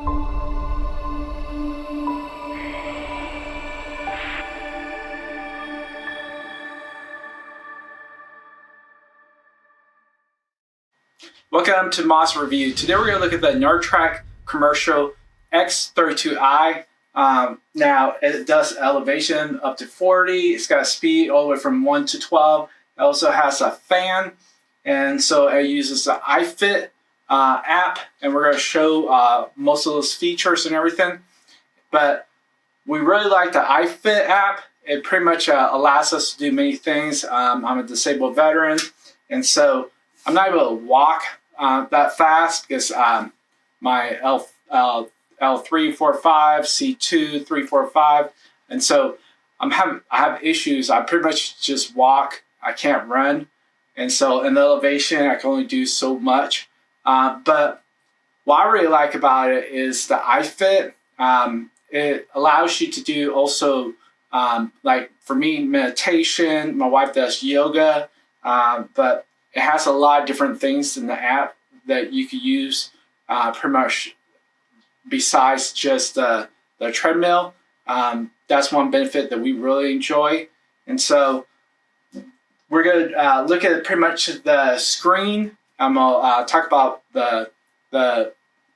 Welcome to Moss Review. Today we're going to look at the NordicTrack commercial X32i. Now it does elevation up to 40. It's got a speed all the way from 1 to 12. It also has a fan, and so it uses the iFit app, and we're going to show most of those features and everything. But we really like the iFit app. It pretty much allows us to do many things. I'm a disabled veteran, and so I'm not able to walk that fast because my L3, 4, 5, C2, 3, 4, 5, and so I have issues. I pretty much just walk. I can't run, and so in the elevation I can only do so much. But what I really like about it is the iFit. It allows you to do also like for me meditation. My wife does yoga, but it has a lot of different things in the app that you could use pretty much besides just the treadmill. That's one benefit that we really enjoy. And so we're going to look at pretty much the screen. I'm going to talk about the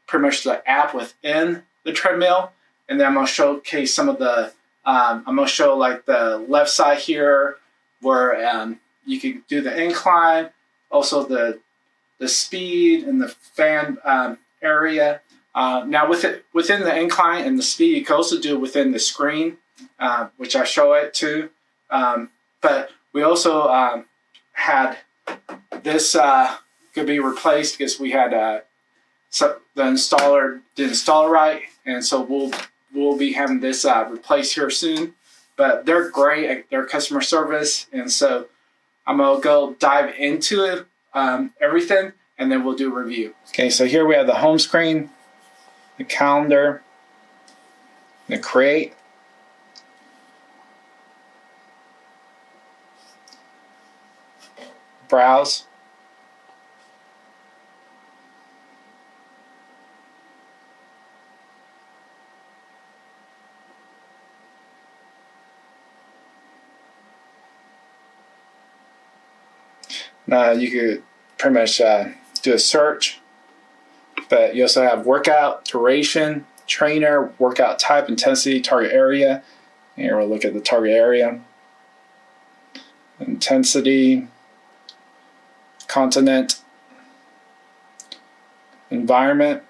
pretty much the app within the treadmill. And then I'm going to showcase some of the, I'm going to show like the left side here where you can do the incline, also the speed and the fan area. Now within the incline and the speed, you can also do it within the screen, which I show it too. But we also had this could be replaced because we had so the installer didn't install right, and so we'll be having this replaced here soon. But they're great at their customer service, and so I'm gonna go dive into it, everything, and then we'll do a review. Okay, so here we have the home screen, the calendar, the create, browse, now you could pretty much do a search, but you also have workout, duration, trainer, workout type, intensity, target area. Here we'll look at the target area, intensity, continent, environment,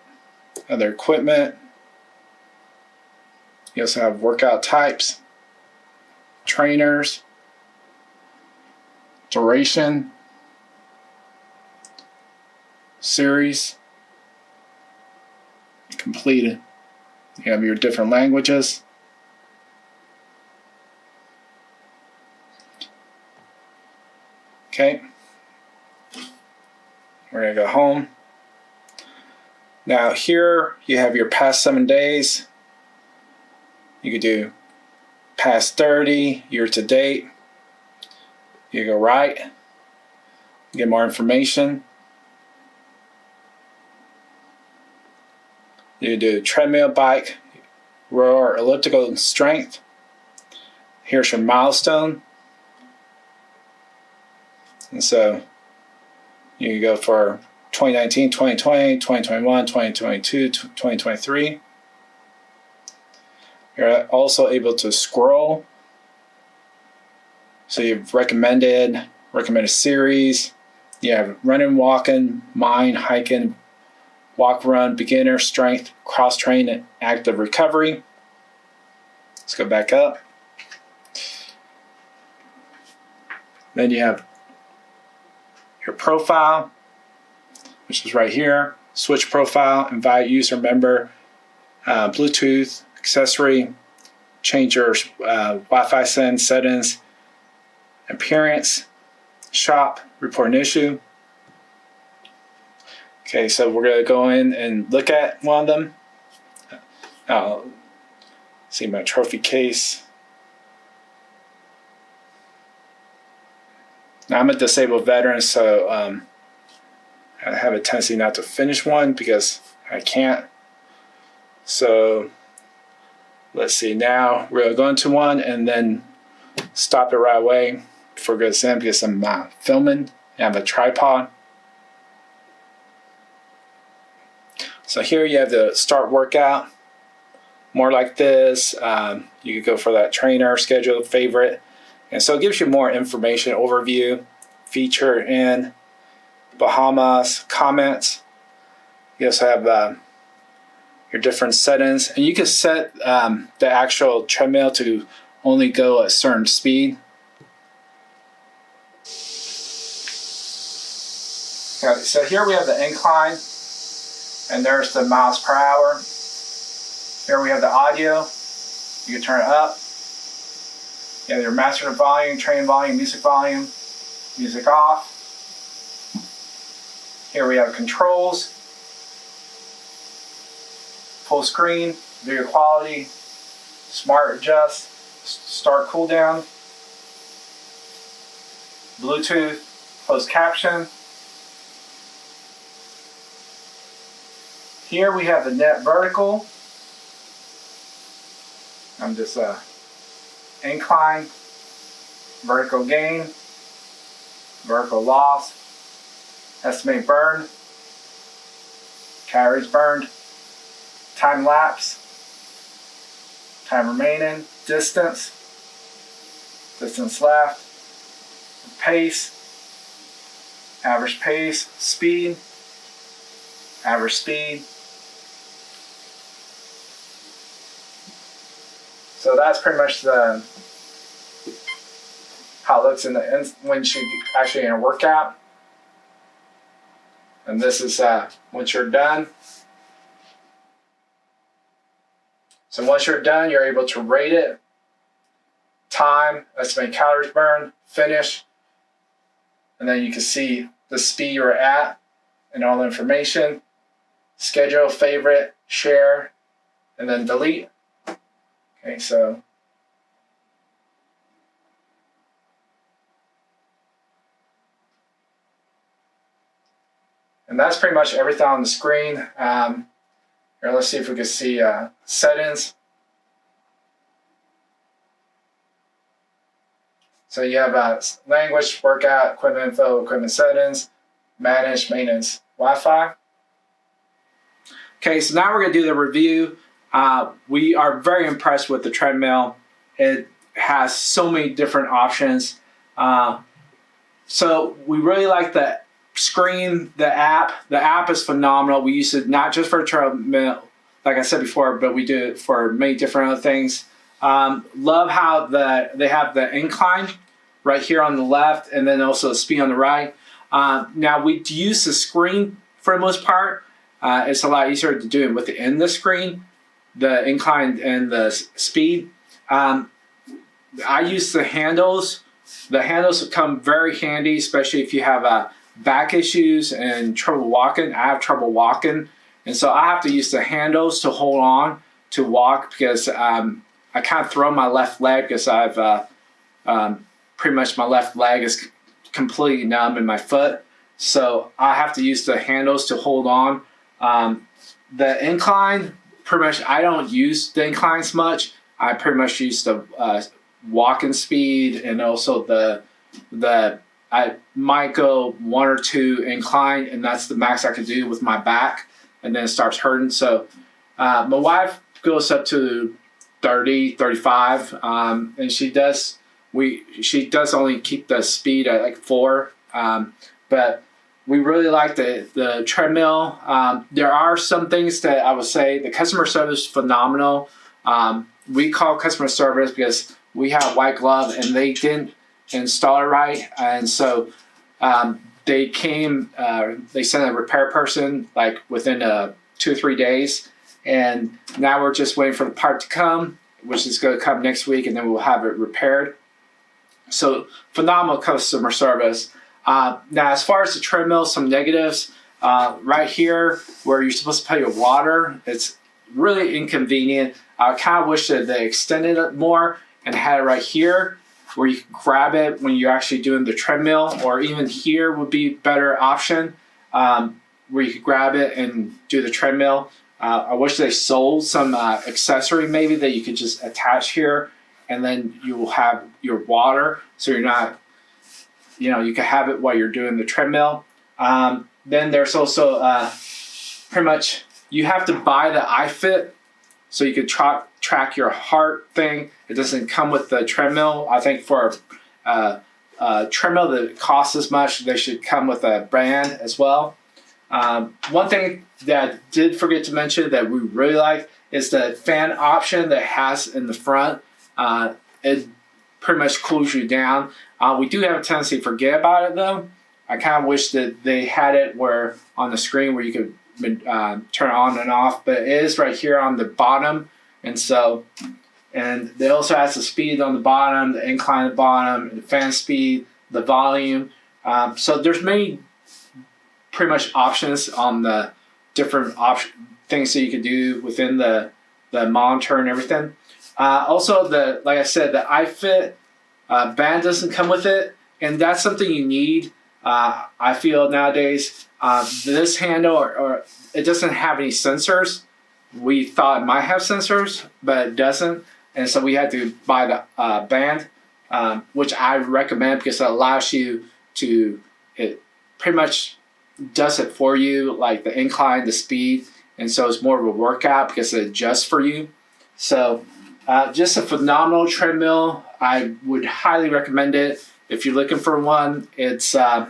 other equipment. You also have workout types, trainers, duration, series, completed. You have your different languages. Okay. We're going to go home. Now here you have your past 7 days. You could do past 30, year to date. You go right, get more information. You do treadmill, bike, row or elliptical strength. Here's your milestone. And so you can go for 2019, 2020, 2021, 2022, 2023. You're also able to scroll. So you've recommended series. You have running, walking, mind, hiking, walk, run, beginner, strength, cross-train, and active recovery. Let's go back up. Then you have your profile, which is right here. Switch profile, invite user member, Bluetooth, accessory, change your Wi-Fi settings, appearance, shop, report an issue. Okay, so we're going to go in and look at one of them. See my trophy case. Now I'm a disabled veteran, so I have a tendency not to finish one because I can't. So let's see, now we're going to one and then stop it right away before it goes in because I'm filming. I have a tripod. So here you have the start workout, more like this. You could go for that trainer, schedule, favorite. And so it gives you more information, overview, feature in, Bahamas, comments. You also have your different settings. And you can set the actual treadmill to only go a certain speed. Okay, so here we have the incline, and there's the miles per hour. Here we have the audio. You can turn it up. You have your master volume, train volume, music off. Here we have controls, full screen, video quality, smart adjust, start cool down, Bluetooth, closed caption. Here we have the net vertical. I'm just incline, vertical gain, vertical loss, estimate burn, calories burned, time lapse, time remaining, distance left, pace, average pace, speed, average speed. So that's pretty much how it looks when you're actually in a workout. And this is once you're done. So once you're done, you're able to rate it, time, estimate calories burned, finish, and then you can see the speed you're at and all the information, schedule, favorite, share, and then delete. Okay, so and that's pretty much everything on the screen. Here, let's see if we can see settings. So you have language, workout, equipment info, equipment settings, manage, maintenance, Wi-Fi. Okay, so now we're going to do the review. We are very impressed with the treadmill. It has so many different options. So we really like the screen, the app. The app is phenomenal. We use it not just for a treadmill, like I said before, but we do it for many different other things. Love how they have the incline right here on the left, and then also the speed on the right. Now we use the screen for the most part. It's a lot easier to do it within the screen, the incline and the speed. I use the handles. The handles come very handy, especially if you have back issues and trouble walking. I have trouble walking, and so I have to use the handles to hold on to walk because I can't throw my left leg because I've pretty much my left leg is completely numb in my foot. So I have to use the handles to hold on. The incline, pretty much I don't use the inclines much. I pretty much use the walking speed, and also I might go 1 or 2 incline, and that's the max I could do with my back, and then it starts hurting. So my wife goes up to 30, 35, and she does only keep the speed at like 4, but we really like the treadmill. There are some things that I would say the customer service is phenomenal. We call customer service because we have white glove and they didn't install it right, and so they came. They sent a repair person like within 2 or 3 days, and now we're just waiting for the part to come, which is going to come next week, and then we'll have it repaired. So phenomenal customer service. Now, as far as the treadmill, some negatives. Right here, where you're supposed to put your water, it's really inconvenient. I kind of wish that they extended it more and had it right here, where you can grab it when you're actually doing the treadmill, or even here would be a better option, where you could grab it and do the treadmill. I wish they sold some accessory maybe that you could just attach here, and then you will have your water, so you're not, you can have it while you're doing the treadmill. Then there's also pretty much, you have to buy the iFit so you could track your heart thing. It doesn't come with the treadmill. I think for a treadmill that costs as much, they should come with a band as well. One thing that I did forget to mention that we really like is the fan option that it has in the front. It pretty much cools you down. We do have a tendency to forget about it though. I kind of wish that they had it where on the screen where you could turn it on and off, but it is right here on the bottom. And it also has the speed on the bottom, the incline at the bottom, the fan speed, the volume. So there's many pretty much options on the different things that you could do within the monitor and everything. Also, like I said, the iFit band doesn't come with it, and that's something you need. I feel nowadays this handle or it doesn't have any sensors. We thought it might have sensors, but it doesn't, and so we had to buy the band, which I recommend because it allows you to, it pretty much does it for you, like the incline, the speed, and so it's more of a workout because it adjusts for you. So just a phenomenal treadmill. I would highly recommend it if you're looking for one. It's I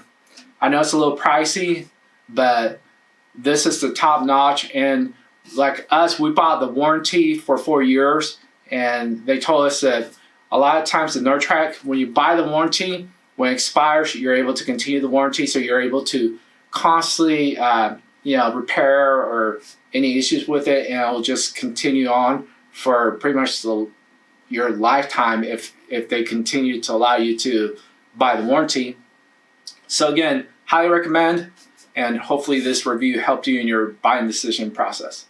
know it's a little pricey, but this is the top notch. And like us, we bought the warranty for 4 years, and they told us that a lot of times the NordicTrack, when you buy the warranty, when it expires, you're able to continue the warranty, so you're able to constantly repair or any issues with it, and it'll just continue on for pretty much your lifetime if they continue to allow you to buy the warranty. So again, highly recommend, and hopefully this review helped you in your buying decision process.